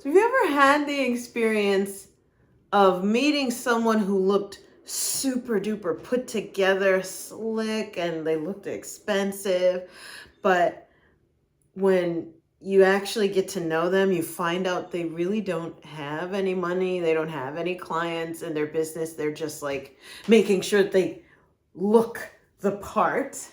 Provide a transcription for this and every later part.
So have you ever had the experience of meeting someone who looked super duper put together, slick, and they looked expensive, but when you actually get to know them, you find out they really don't have any money, they don't have any clients in their business, they're just like making sure that they look the part,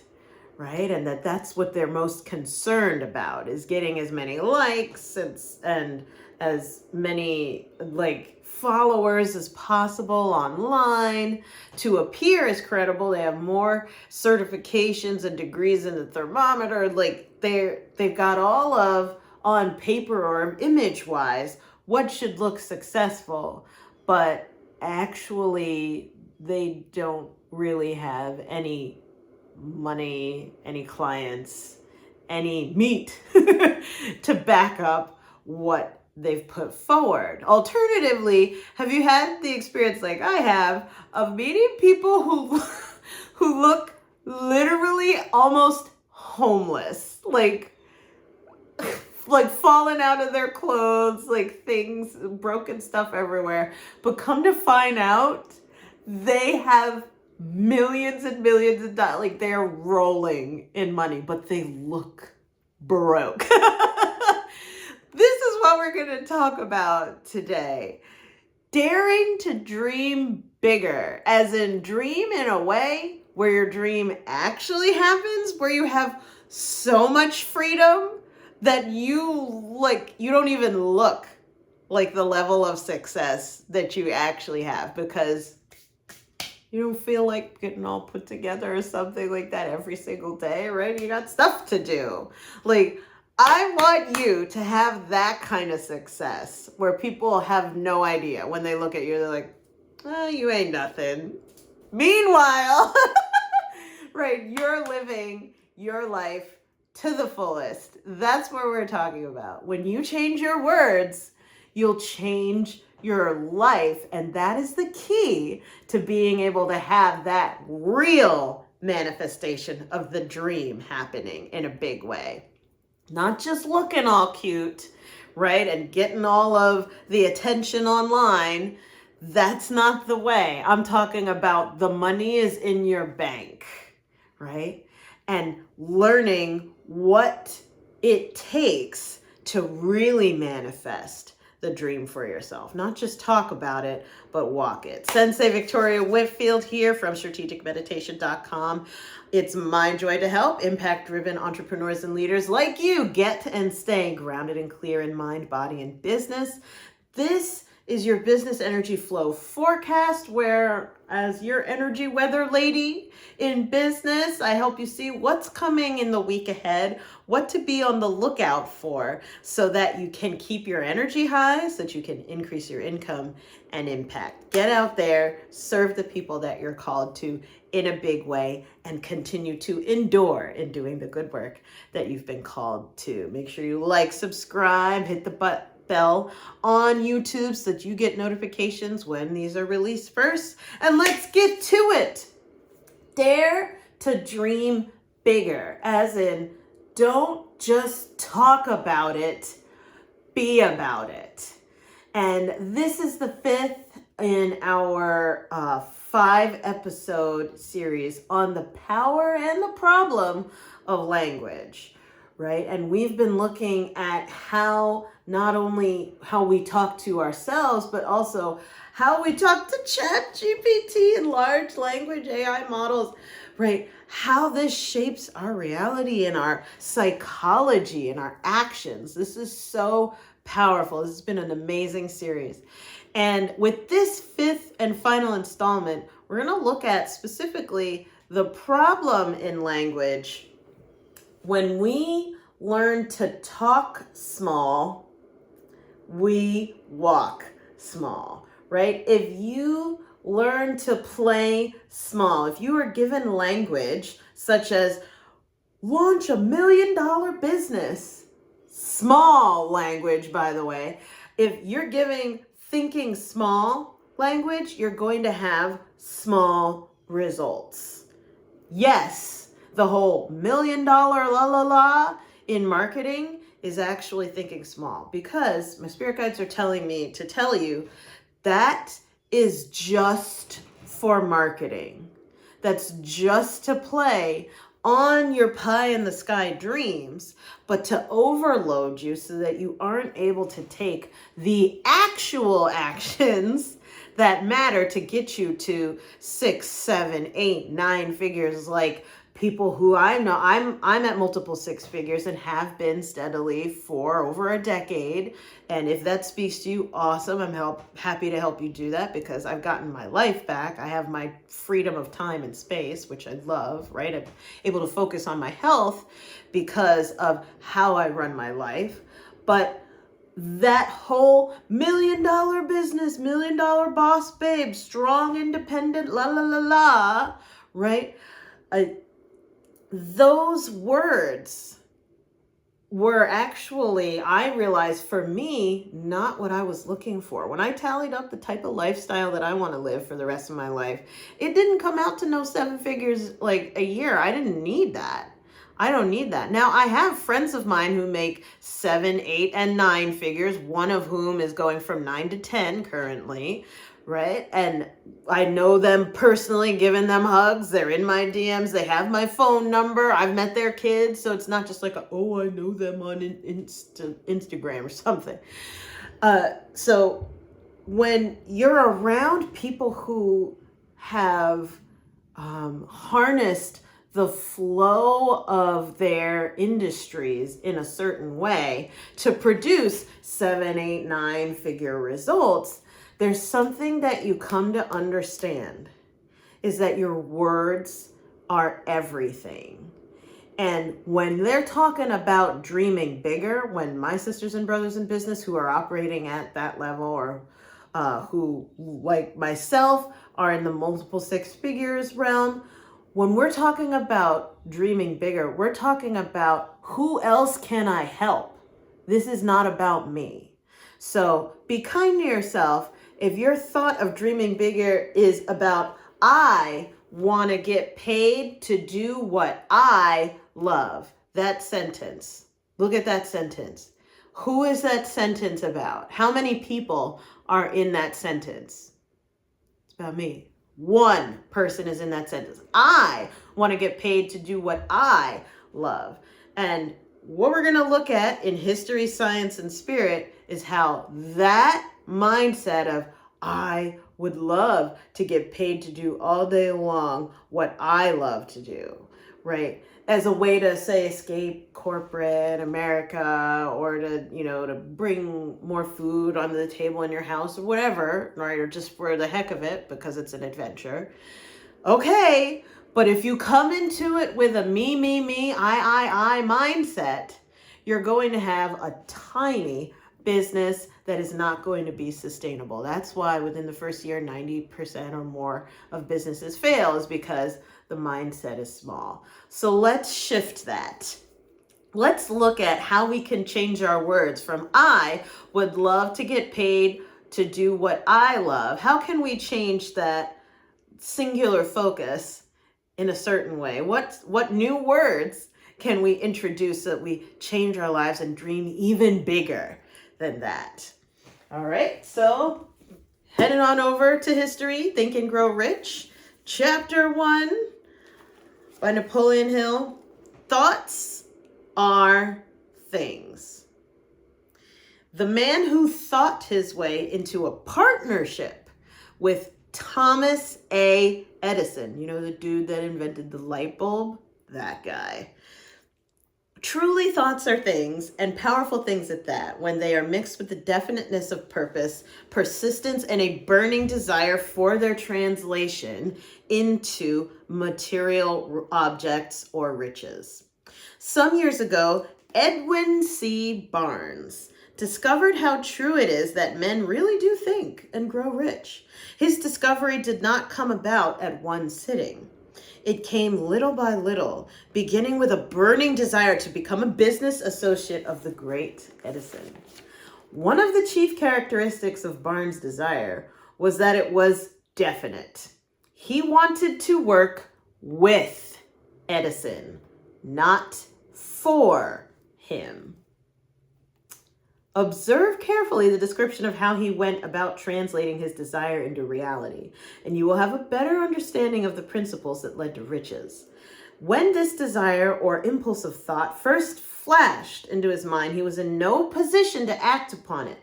right? And that's what they're most concerned about, is getting as many likes and as many like followers as possible online to appear as credible. They have more certifications and degrees in the thermometer. Like they've got all of, on paper or image wise, what should look successful, but actually they don't really have any money, any clients, any meat to back up what they've put forward. Alternatively, have you had the experience like I have of meeting people who look literally almost homeless, like falling out of their clothes, like things, broken stuff everywhere, but come to find out they have millions and millions of dollars, like they're rolling in money, but they look broke. This is what we're going to talk about today. Daring to dream bigger, as in dream in a way where your dream actually happens, where you have so much freedom that you don't even look like the level of success that you actually have, because you don't feel like getting all put together or something like that every single day, right? You got stuff to do. Like, I want you to have that kind of success where people have no idea. When they look at you, they're like, oh, you ain't nothing. Meanwhile, right, you're living your life to the fullest. That's what we're talking about. When you change your words, you'll change your life. And that is the key to being able to have that real manifestation of the dream happening in a big way. Not just looking all cute, right? And getting all of the attention online. That's not the way. I'm talking about the money is in your bank, right? And learning what it takes to really manifest the dream for yourself. Not just talk about it, but walk it. Sensei Victoria Whitfield here from strategicmeditation.com. It's my joy to help impact-driven entrepreneurs and leaders like you get and stay grounded and clear in mind, body, and business. This is your business energy flow forecast, where as your energy weather lady in business, I help you see what's coming in the week ahead, what to be on the lookout for, so that you can keep your energy high, so that you can increase your income and impact. Get out there, serve the people that you're called to in a big way, and continue to endure in doing the good work that you've been called to. Make sure you like, subscribe, hit the bell on YouTube so that you get notifications when these are released first. And let's get to it. Dare to dream bigger, as in don't just talk about it, be about it. And this is the 5th in our 5-episode series on the power and the problem of language, right? And we've been looking at how, not only how we talk to ourselves, but also how we talk to ChatGPT and large language AI models, right? How this shapes our reality and our psychology and our actions. This is so powerful. This has been an amazing series. And with this 5th and final installment, we're going to look at specifically the problem in language when we learn to talk small, we walk small, right? If you learn to play small, if you are given language such as launch $1 million business, small language, by the way, if you're giving thinking small language, you're going to have small results. Yes, the whole $1 million la la la in marketing is actually thinking small, because my spirit guides are telling me to tell you that is just for marketing. That's just to play on your pie in the sky dreams, but to overload you so that you aren't able to take the actual actions that matter to get you to 6, 7, 8, 9 figures. Like people who I know, I'm at multiple 6 figures and have been steadily for over a decade. And if that speaks to you, awesome. I'm happy to help you do that, because I've gotten my life back. I have my freedom of time and space, which I love, right? I'm able to focus on my health because of how I run my life. But that whole $1 million business, $1 million boss babe, strong, independent, la la la la, right? Those words were actually, I realized, for me, not what I was looking for. When I tallied up the type of lifestyle that I want to live for the rest of my life, it didn't come out to no 7 figures like a year. I didn't need that. I don't need that. Now, I have friends of mine who make 7, 8, and 9 figures, one of whom is going from 9 to 10 currently, right? And I know them personally, giving them hugs. They're in my DMs. They have my phone number. I've met their kids. So it's not just like, oh, I know them on Instagram or something. So when you're around people who have harnessed the flow of their industries in a certain way to produce 7, 8, 9 figure results, there's something that you come to understand, is that your words are everything. And when they're talking about dreaming bigger, when my sisters and brothers in business who are operating at that level, or who, like myself, are in the multiple 6 figures realm, when we're talking about dreaming bigger, we're talking about who else can I help? This is not about me. So be kind to yourself. If your thought of dreaming bigger is about, I want to get paid to do what I love, that sentence, look at that sentence. Who is that sentence about? How many people are in that sentence? It's about me. One person is in that sentence. I want to get paid to do what I love. And what we're going to look at in history, science, and spirit is how that mindset of I would love to get paid to do all day long what I love to do, right? As a way to, say, escape corporate America, or to, to bring more food onto the table in your house or whatever, right? Or just for the heck of it, because it's an adventure. Okay, but if you come into it with a me, I mindset, you're going to have a tiny business that is not going to be sustainable. That's why within the first year, 90% or more of businesses fail, is because the mindset is small. So let's shift that. Let's look at how we can change our words from I would love to get paid to do what I love. How can we change that singular focus in a certain way? What new words can we introduce so that we change our lives and dream even bigger than that? All right, so heading on over to history, Think and Grow Rich, Chapter 1 by Napoleon Hill. Thoughts are things. The man who thought his way into a partnership with Thomas A. Edison, the dude that invented the light bulb, that guy. Truly, thoughts are things, and powerful things at that, when they are mixed with the definiteness of purpose, persistence, and a burning desire for their translation into material objects or riches. Some years ago, Edwin C. Barnes discovered how true it is that men really do think and grow rich. His discovery did not come about at one sitting. It came little by little, beginning with a burning desire to become a business associate of the great Edison. One of the chief characteristics of Barnes' desire was that it was definite. He wanted to work with Edison, not for him. Observe carefully the description of how he went about translating his desire into reality, and you will have a better understanding of the principles that led to riches. When this desire or impulse of thought first flashed into his mind, he was in no position to act upon it.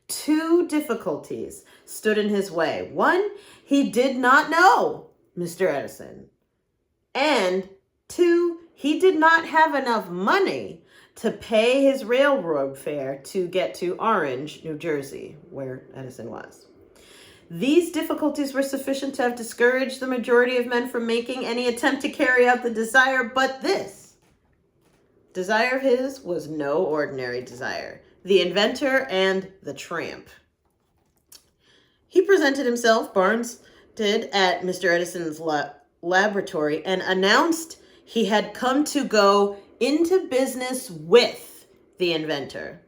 Two difficulties stood in his way. One, he did not know Mr. Edison. And two, he did not have enough money to pay his railroad fare to get to Orange, New Jersey, where Edison was. These difficulties were sufficient to have discouraged the majority of men from making any attempt to carry out the desire, but this desire of his was no ordinary desire. The inventor and the tramp. He presented himself, Barnes did, at Mr. Edison's laboratory and announced he had come to go into business with the inventor.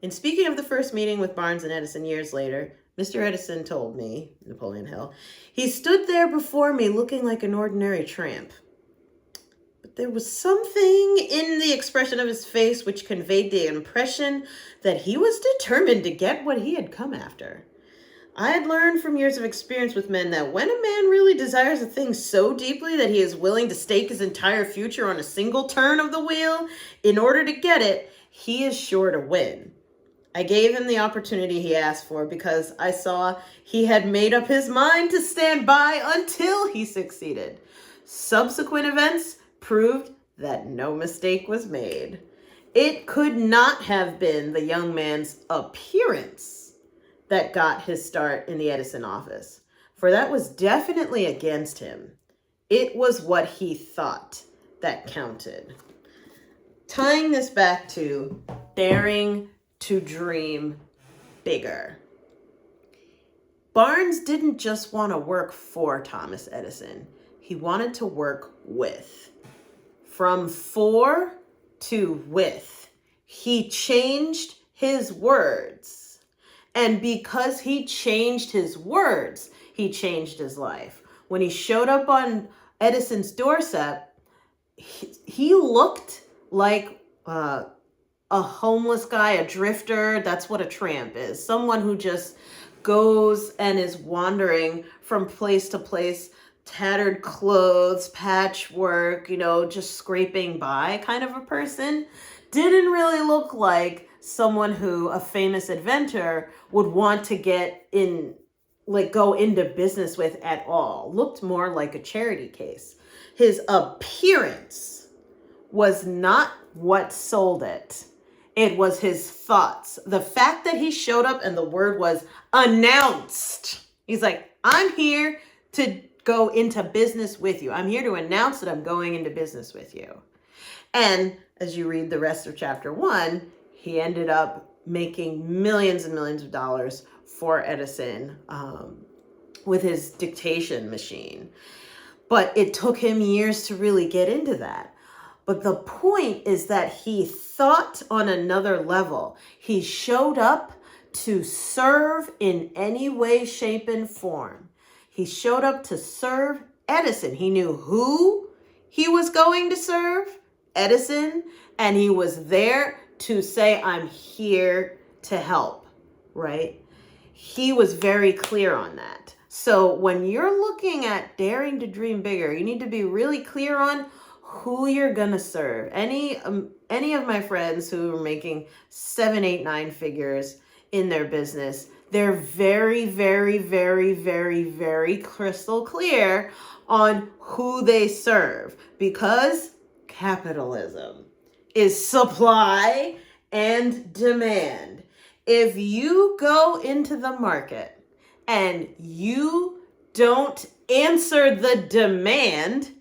In speaking of the first meeting with Barnes and Edison years later, Mr. Edison told me, Napoleon Hill, he stood there before me looking like an ordinary tramp. But there was something in the expression of his face which conveyed the impression that he was determined to get what he had come after. I had learned from years of experience with men that when a man really desires a thing so deeply that he is willing to stake his entire future on a single turn of the wheel in order to get it, he is sure to win. I gave him the opportunity he asked for because I saw he had made up his mind to stand by until he succeeded. Subsequent events proved that no mistake was made. It could not have been the young man's appearance that got his start in the Edison office, for that was definitely against him. It was what he thought that counted. Tying this back to daring to dream bigger. Barnes didn't just want to work for Thomas Edison. He wanted to work with. From for to with. He changed his words. And because he changed his words, he changed his life. When he showed up on Edison's doorstep, he looked like a homeless guy, a drifter. That's what a tramp is. Someone who just goes and is wandering from place to place, tattered clothes, patchwork, just scraping by kind of a person. Didn't really look like someone who a famous inventor would want to go into business with at all. Looked more like a charity case. His appearance was not what sold it. It was his thoughts. The fact that he showed up and the word was announced. He's like, I'm here to go into business with you. I'm here to announce that I'm going into business with you. And as you read the rest of chapter 1, he ended up making millions and millions of dollars for Edison with his dictation machine. But it took him years to really get into that. But the point is that he thought on another level. He showed up to serve in any way, shape, and form. He showed up to serve Edison. He knew who he was going to serve, Edison, and he was there to say, I'm here to help, right? He was very clear on that. So when you're looking at daring to dream bigger, you need to be really clear on who you're going to serve. Any of my friends who are making 7, 8, 9 figures in their business, they're very, very, very, very, very crystal clear on who they serve, because capitalism is supply and demand. If you go into the market and you don't answer the demand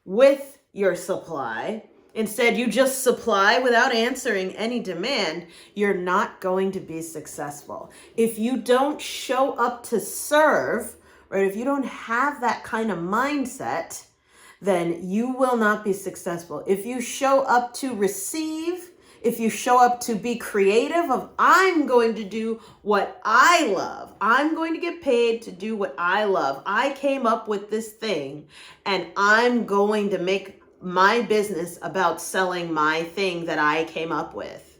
with your supply, instead you just supply without answering any demand, you're not going to be successful. If you don't show up to serve, right, if you don't have that kind of mindset, then you will not be successful. If you show up to receive, if you show up to be creative of, I'm going to do what I love. I'm going to get paid to do what I love. I came up with this thing and I'm going to make my business about selling my thing that I came up with.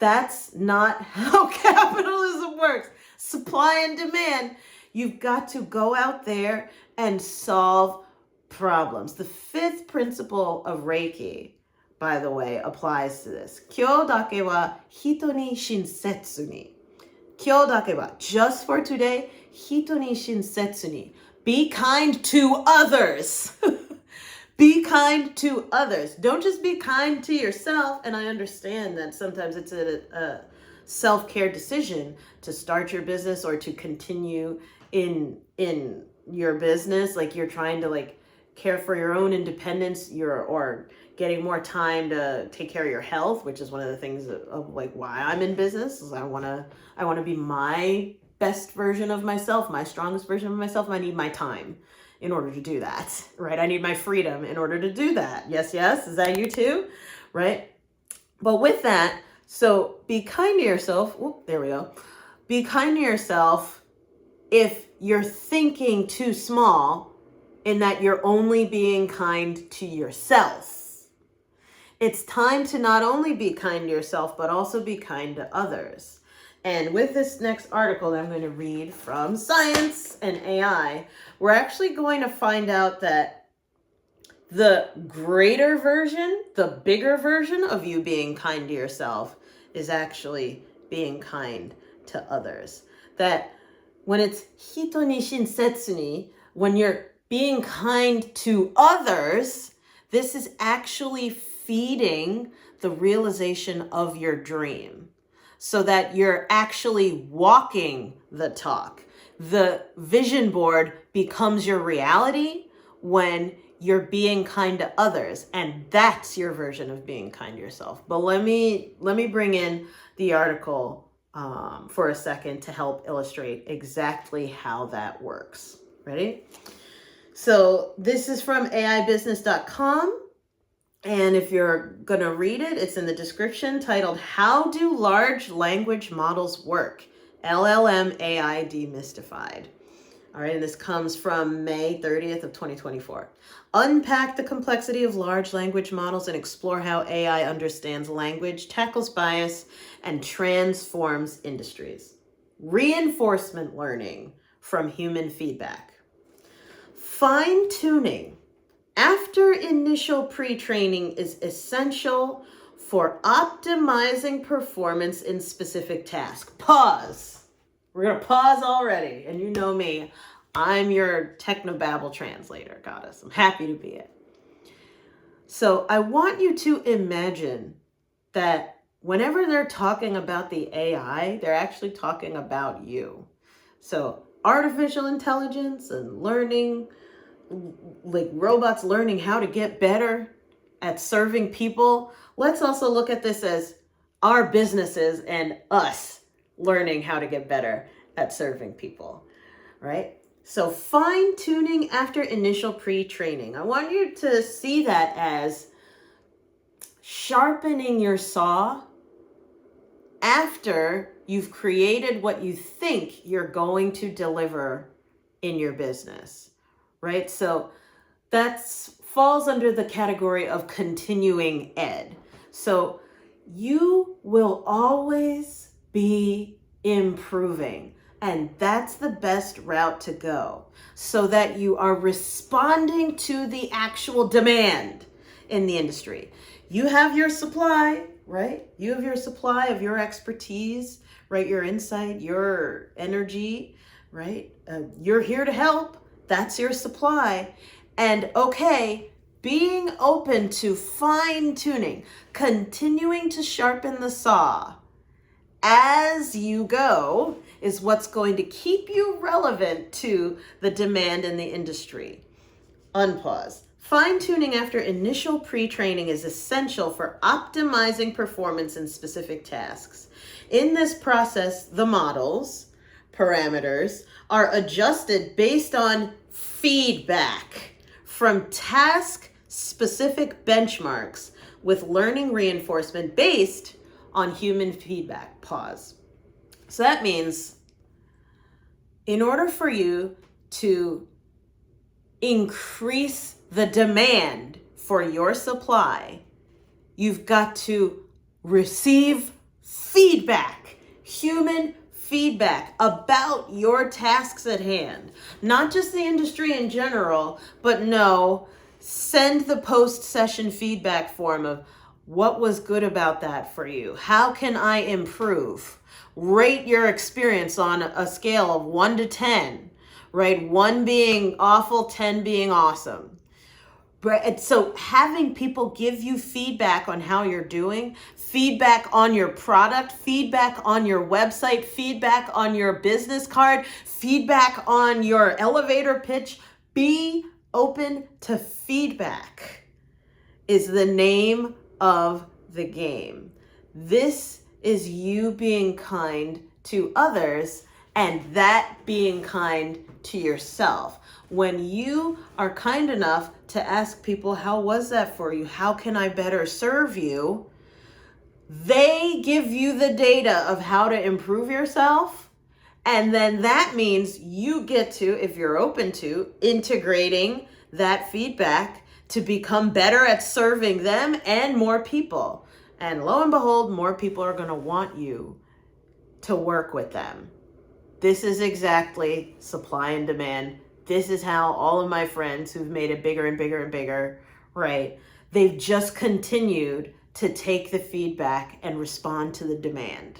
That's not how capitalism works. Supply and demand. You've got to go out there and solve problems. The fifth principle of Reiki, by the way, applies to this. Kyo dake wa hito ni shinsetsu ni. Kyo dake wa, just for today, hito ni shinsetsu ni. Be kind to others. Be kind to others. Don't just be kind to yourself. And I understand that sometimes it's a self-care decision to start your business or to continue in your business. Like you're trying to like care for your own independence, or getting more time to take care of your health, which is one of the things of like why I'm in business. Is I want to be my best version of myself, my strongest version of myself. And I need my time in order to do that, right? I need my freedom in order to do that. Yes. Is that you too? Right? But with that, so be kind to yourself. Whoop, there we go. Be kind to yourself if you're thinking too small in that you're only being kind to yourself. It's time to not only be kind to yourself, but also be kind to others. And with this next article that I'm going to read from Science and AI, we're actually going to find out that the greater version, the bigger version of you being kind to yourself is actually being kind to others. That when it's hito ni shinsetsu ni, when you're being kind to others, this is actually feeding the realization of your dream. So that you're actually walking the talk. The vision board becomes your reality when you're being kind to others. And that's your version of being kind to yourself. But let me bring in the article for a second to help illustrate exactly how that works. Ready? So this is from AIbusiness.com. And if you're going to read it, it's in the description, titled, How Do Large Language Models Work? LLM AI Demystified. All right, and this comes from May 30th of 2024. Unpack the complexity of large language models and explore how AI understands language, tackles bias, and transforms industries. Reinforcement learning from human feedback. Fine-tuning after initial pre-training is essential for optimizing performance in specific tasks. Pause. We're going to pause already. And you know me, I'm your technobabble translator, goddess. I'm happy to be it. So I want you to imagine that whenever they're talking about the AI, they're actually talking about you. So artificial intelligence and learning, like robots learning how to get better at serving people. Let's also look at this as our businesses and us learning how to get better at serving people, right? So fine tuning after initial pre-training. I want you to see that as sharpening your saw after you've created what you think you're going to deliver in your business. Right? So that falls under the category of continuing ed. So you will always be improving. And that's the best route to go so that you are responding to the actual demand in the industry. You have your supply, right? You have your supply of your expertise, right? Your insight, your energy, right? You're here to help. That's your supply. And okay, being open to fine tuning, continuing to sharpen the saw as you go is what's going to keep you relevant to the demand in the industry. Unpause. Fine tuning after initial pre-training is essential for optimizing performance in specific tasks. In this process, the models, parameters, are adjusted based on feedback from task-specific benchmarks with learning reinforcement based on human feedback. Pause. So that means in order for you to increase the demand for your supply, you've got to receive feedback, human feedback about your tasks at hand. Not just the industry in general, but no, send the post-session feedback form of what was good about that for you? How can I improve? Rate your experience on a scale of 1 to 10, right? 1 being awful, 10 being awesome. Right. So having people give you feedback on how you're doing, feedback on your product, feedback on your website, feedback on your business card, feedback on your elevator pitch, be open to feedback is the name of the game. This is you being kind to others and that being kind to yourself. When you are kind enough to ask people, how was that for you? How can I better serve you? They give you the data of how to improve yourself. And then that means you get to, if you're open to, integrating that feedback to become better at serving them and more people. And lo and behold, more people are going to want you to work with them. This is exactly supply and demand. This is how all of my friends who've made it bigger and bigger and bigger, right? They've just continued to take the feedback and respond to the demand.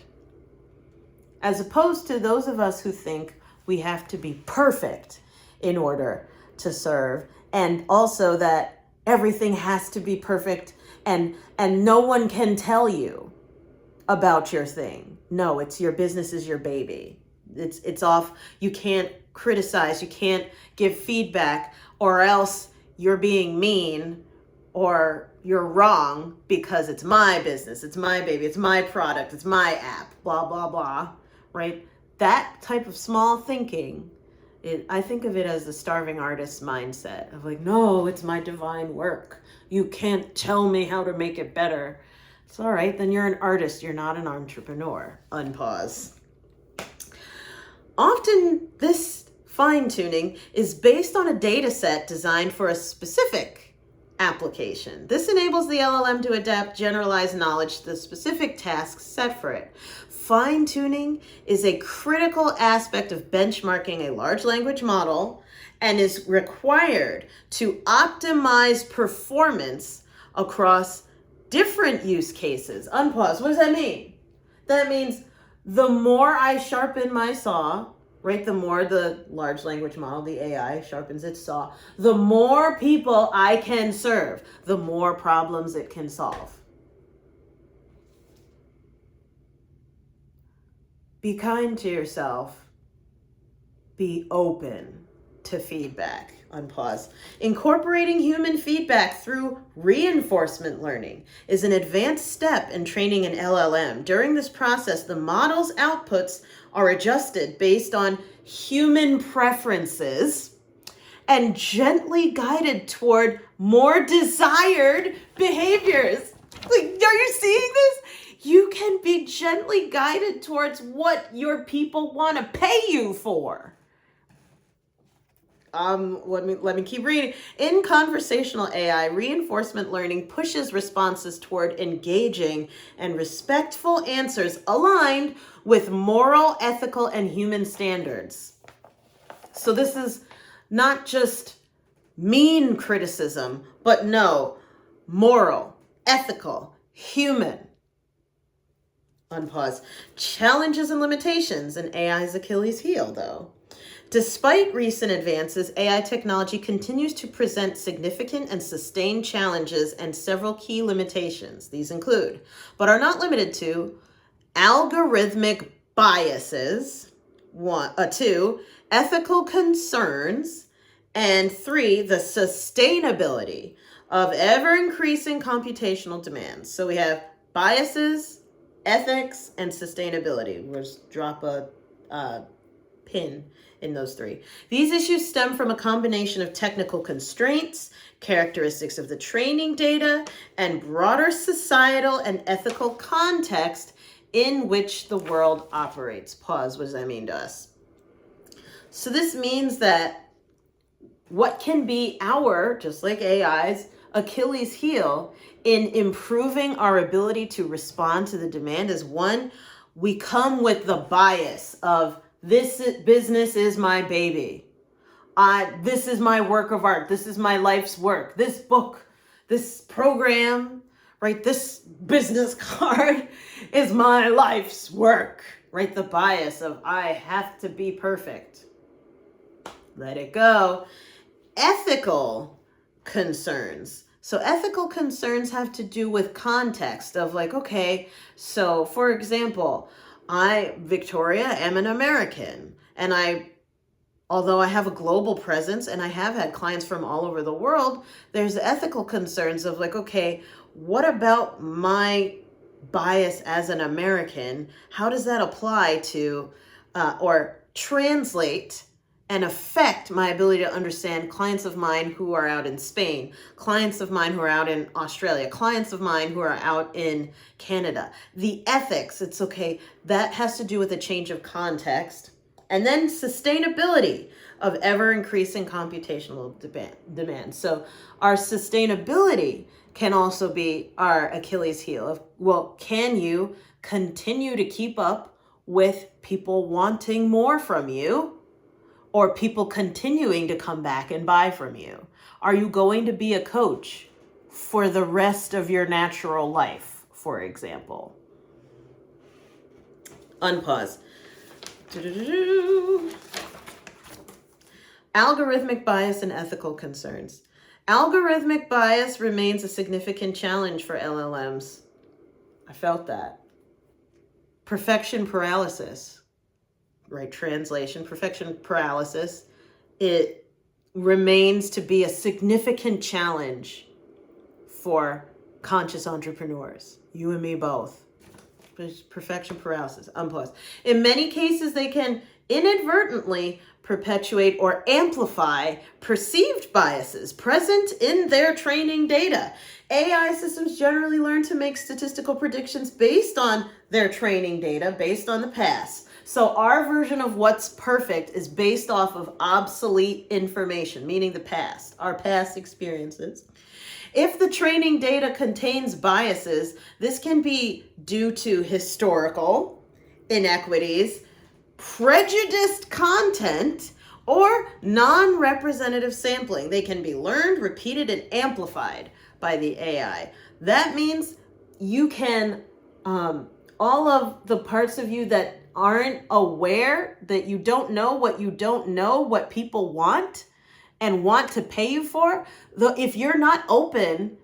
As opposed to those of us who think we have to be perfect in order to serve, and also that everything has to be perfect and no one can tell you about your thing. No, it's your business is your baby. It's off. You can't criticize, you can't give feedback, or else you're being mean or you're wrong because it's my business, it's my baby, it's my product, it's my app, blah, blah, blah, right? That type of small thinking, I think of it as the starving artist's mindset of like, no, it's my divine work. You can't tell me how to make it better. It's all right, then you're an artist, you're not an entrepreneur. Unpause. Often this fine-tuning is based on a data set designed for a specific application. This enables the LLM to adapt generalized knowledge to the specific tasks set for it. Fine-tuning is a critical aspect of benchmarking a large language model and is required to optimize performance across different use cases. Unpause. What does that mean? That means the more I sharpen my saw, right, the more the large language model, the AI, sharpens its saw, the more people I can serve, the more problems it can solve. Be kind to yourself. Be open to feedback. Unpause. Incorporating human feedback through reinforcement learning is an advanced step in training an LLM. During this process, the model's outputs are adjusted based on human preferences and gently guided toward more desired behaviors. Like, are you seeing this? You can be gently guided towards what your people want to pay you for. Let me keep reading. In conversational AI, reinforcement learning pushes responses toward engaging and respectful answers aligned with moral, ethical, and human standards. So this is not just mean criticism, but no, moral, ethical, human. Unpause. Challenges and limitations in AI's Achilles heel, though. Despite recent advances, AI technology continues to present significant and sustained challenges and several key limitations. These include, but are not limited to, algorithmic biases, 2, ethical concerns, and 3, the sustainability of ever-increasing computational demands. So we have biases, ethics, and sustainability. We'll just drop a pin in those 3. These issues stem from a combination of technical constraints, characteristics of the training data, and broader societal and ethical context in which the world operates. Pause. What does that mean to us? So this means that what can be our, just like AI's, Achilles heel in improving our ability to respond to the demand is, one, we come with the bias of business is my baby. This is my work of art. This is my life's work. This book, this program, right? This business card is my life's work, right? The bias of I have to be perfect. Let it go. Ethical concerns. So ethical concerns have to do with context of like, okay, so for example, Victoria, am an American, and although I have a global presence and I have had clients from all over the world, there's ethical concerns of like, okay, what about my bias as an American? How does that apply to or translate and affect my ability to understand clients of mine who are out in Spain, clients of mine who are out in Australia, clients of mine who are out in Canada? The ethics, it's okay, that has to do with a change of context. And then sustainability of ever increasing computational demand. So our sustainability can also be our Achilles heel of, well, can you continue to keep up with people wanting more from you or people continuing to come back and buy from you? Are you going to be a coach for the rest of your natural life, for example? Unpause. Algorithmic bias and ethical concerns. Algorithmic bias remains a significant challenge for LLMs. I felt that. Perfection paralysis, right? Translation, perfection paralysis. It remains to be a significant challenge for conscious entrepreneurs. You and me both. Perfection paralysis, unpause. In many cases, they can inadvertently perpetuate or amplify perceived biases present in their training data. AI systems generally learn to make statistical predictions based on their training data, based on the past. So our version of what's perfect is based off of obsolete information, meaning the past, our past experiences. If the training data contains biases, this can be due to historical inequities, prejudiced content, or non-representative sampling. They can be learned, repeated, and amplified by the AI. That means you can, all of the parts of you that aren't aware, that you don't know what people want and want to pay you for, if you're not open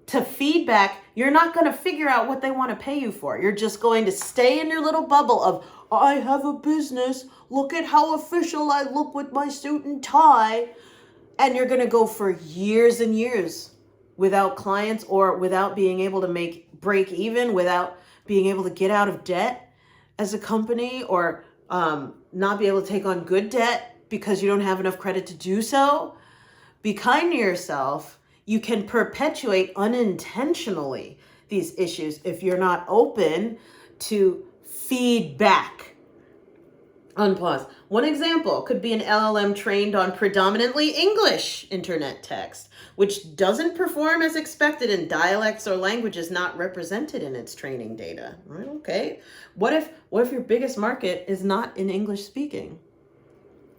to feedback, you're not going to figure out what they want to pay you for. You're just going to stay in your little bubble of, I have a business, look at how official I look with my suit and tie. And you're going to go for years and years without clients or without being able to break even, without being able to get out of debt as a company, or not be able to take on good debt because you don't have enough credit to do so. Be kind to yourself. You can perpetuate unintentionally these issues if you're not open to feedback. Unpause. One example could be an LLM trained on predominantly English internet text, which doesn't perform as expected in dialects or languages not represented in its training data. Right? Okay. What if your biggest market is not in English speaking?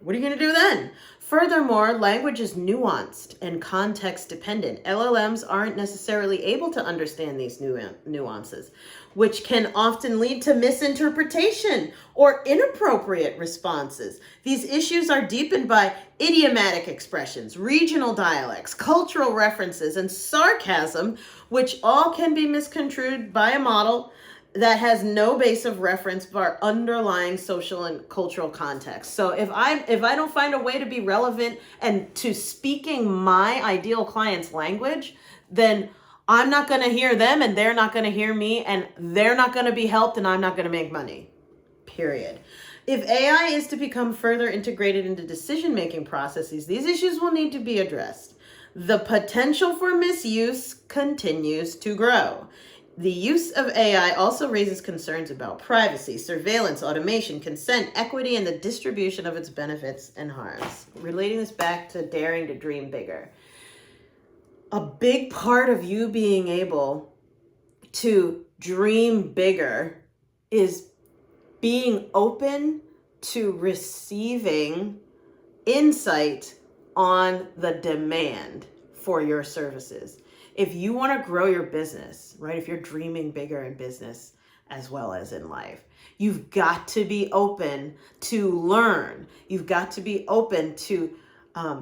What are you going to do then? Furthermore, language is nuanced and context dependent. LLMs aren't necessarily able to understand these nuances, which can often lead to misinterpretation or inappropriate responses. These issues are deepened by idiomatic expressions, regional dialects, cultural references, and sarcasm, which all can be misconstrued by a model that has no base of reference for underlying social and cultural context. So if I don't find a way to be relevant and to speaking my ideal client's language, then I'm not going to hear them and they're not going to hear me, and they're not going to be helped and I'm not going to make money. Period. If AI is to become further integrated into decision-making processes, these issues will need to be addressed. The potential for misuse continues to grow. The use of AI also raises concerns about privacy, surveillance, automation, consent, equity, and the distribution of its benefits and harms. Relating this back to daring to dream bigger. a big part of you being able to dream bigger is being open to receiving insight on the demand for your services. If you want to grow your business, right? If you're dreaming bigger in business as well as in life, you've got to be open to learn. You've got to be open to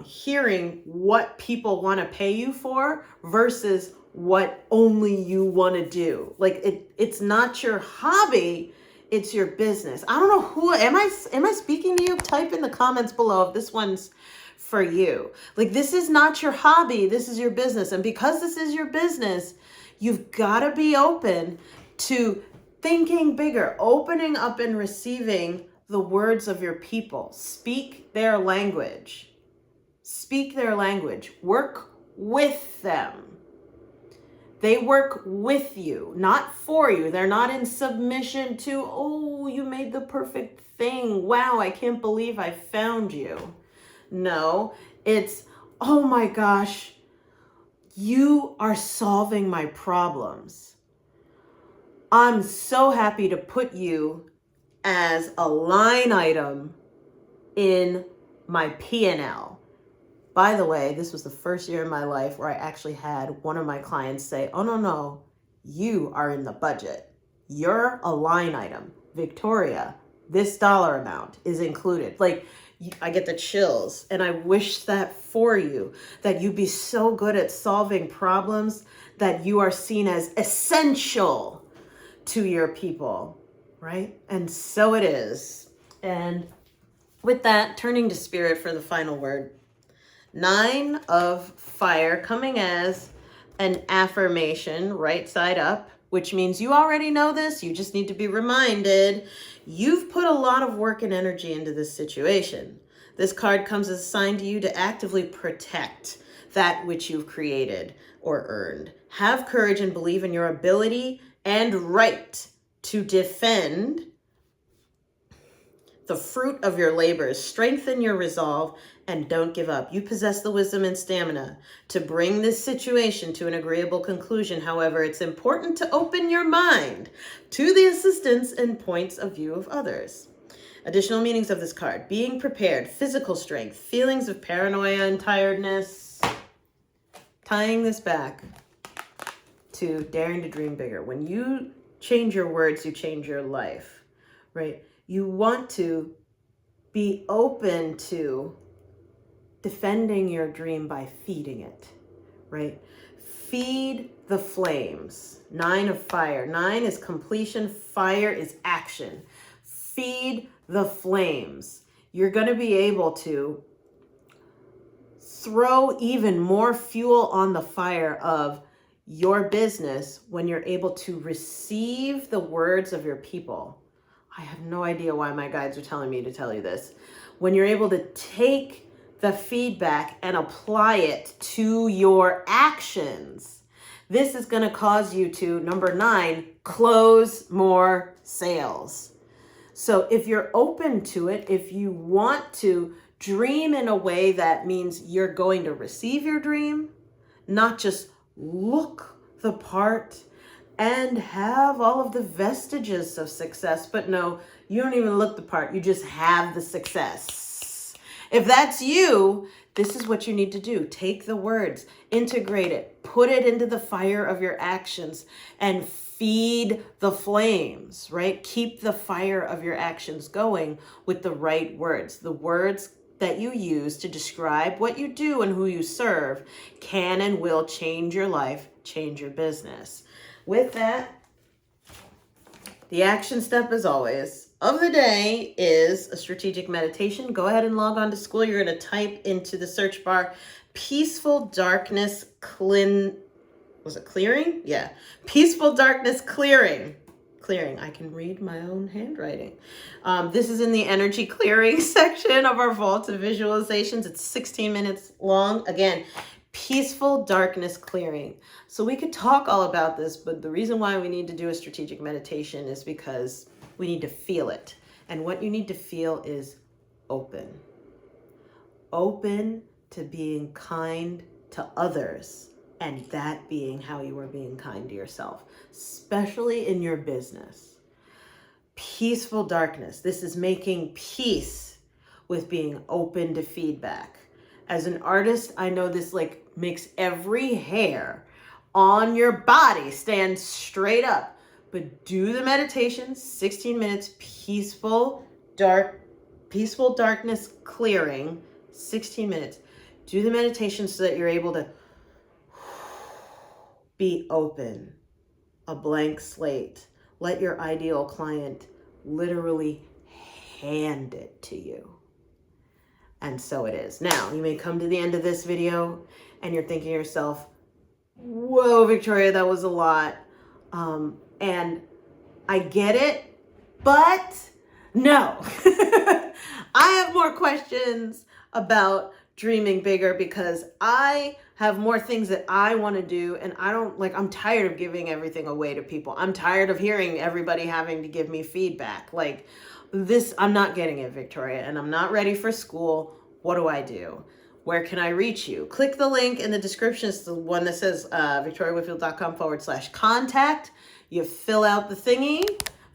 hearing what people want to pay you for versus what only you want to do. Like it's not your hobby, it's your business. I don't know who am I speaking to you? Type in the comments below if this one's for you. Like, this is not your hobby, this is your business. And because this is your business, you've got to be open to thinking bigger, opening up and receiving the words of your people. Speak their language. Speak their language. Work with them. They work with you, not for you. They're not in submission to, oh, you made the perfect thing. Wow, I can't believe I found you. No, it's, oh my gosh, you are solving my problems. I'm so happy to put you as a line item in my P&L. By the way, this was the first year in my life where I actually had one of my clients say, oh, no, you are in the budget. You're a line item. Victoria, this dollar amount is included. Like, I get the chills, and I wish that for you, that you be so good at solving problems that you are seen as essential to your people, right? And so it is. And with that, turning to spirit for the final word. 9 of fire coming as an affirmation, right side up, which means you already know this. You just need to be reminded. You've put a lot of work and energy into this situation. This card comes as a sign to you to actively protect that which you've created or earned. Have courage and believe in your ability and right to defend the fruit of your labors. Strengthen your resolve and don't give up. You possess the wisdom and stamina to bring this situation to an agreeable conclusion. However, it's important to open your mind to the assistance and points of view of others. Additional meanings of this card: being prepared, physical strength, feelings of paranoia and tiredness. Tying this back to daring to dream bigger. When you change your words, you change your life, right? You want to be open to defending your dream by feeding it, right? Feed the flames. 9 of fire. 9 is completion. Fire is action. Feed the flames. You're going to be able to throw even more fuel on the fire of your business when you're able to receive the words of your people. I have no idea why my guides are telling me to tell you this. When you're able to take the feedback and apply it to your actions, this is going to cause you to, number 9, close more sales. So if you're open to it, if you want to dream in a way that means you're going to receive your dream, not just look the part and have all of the vestiges of success, but no, you don't even look the part, you just have the success. If that's you, this is what you need to do. Take the words, integrate it, put it into the fire of your actions, and feed the flames, right? Keep the fire of your actions going with the right words. The words that you use to describe what you do and who you serve can and will change your life, change your business. With that, the action step, as always, of the day is a strategic meditation. Go ahead and log on to school. You're going to type into the search bar, peaceful darkness clearing? Yeah. Peaceful darkness clearing. I can read my own handwriting. This is in the energy clearing section of our vault of visualizations. It's 16 minutes long. Again, peaceful darkness clearing. So we could talk all about this, but the reason why we need to do a strategic meditation is because we need to feel it. And what you need to feel is open to being kind to others And that being how you are being kind to yourself, especially in your business. Peaceful darkness. This is making peace with being open to feedback. As an artist, I know this like makes every hair on your body stand straight up. But do the meditation, 16 minutes, peaceful darkness clearing, 16 minutes. Do the meditation so that you're able to be open, a blank slate. Let your ideal client literally hand it to you. And so it is. Now, you may come to the end of this video and you're thinking to yourself, whoa, Victoria, that was a lot. And I get it, but no. I have more questions about dreaming bigger because I have more things that I want to do, and I'm tired of giving everything away to people. I'm tired of hearing everybody having to give me feedback. Like this, I'm not getting it, Victoria, and I'm not ready for school. What do I do? Where can I reach you? Click the link in the description. It's the one that says victoriawhitfield.com/contact. You fill out the thingy,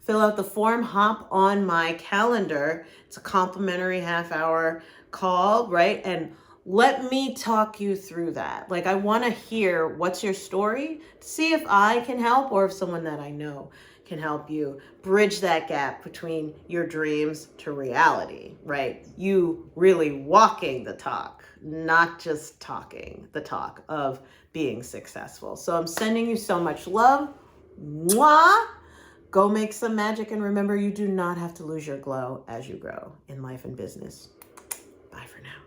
fill out the form, hop on my calendar. It's a complimentary half-hour call, right? And let me talk you through that. Like, I want to hear what's your story, see if I can help or if someone that I know can help you bridge that gap between your dreams to reality, right? You really walking the talk, not just talking the talk of being successful. So I'm sending you so much love. Mwah! Go make some magic, and remember, you do not have to lose your glow as you grow in life and business. Bye for now.